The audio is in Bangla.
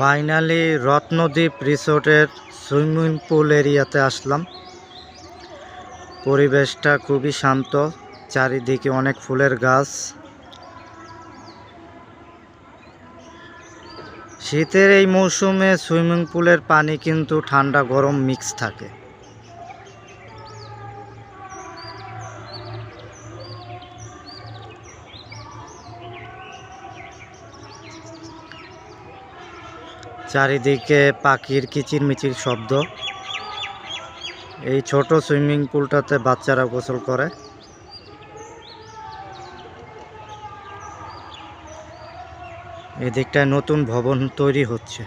ফাইনালি রত্নদ্বীপ রিসোর্টের সুইমিং পুল এরিয়াতে আসলাম। পরিবেশটা খুবই শান্ত, চারিদিকে অনেক ফুলের গাছ। শীতের এই মৌসুমে সুইমিং পুলের পানি কিন্তু ঠান্ডা গরম মিক্স থাকে। চারিদিকে পাখির কিচিরমিচির শব্দ। এই ছোট সুইমিং পুলটাতে বাচ্চারা গোসল করে। এদিকটায় নতুন ভবন তৈরি হচ্ছে।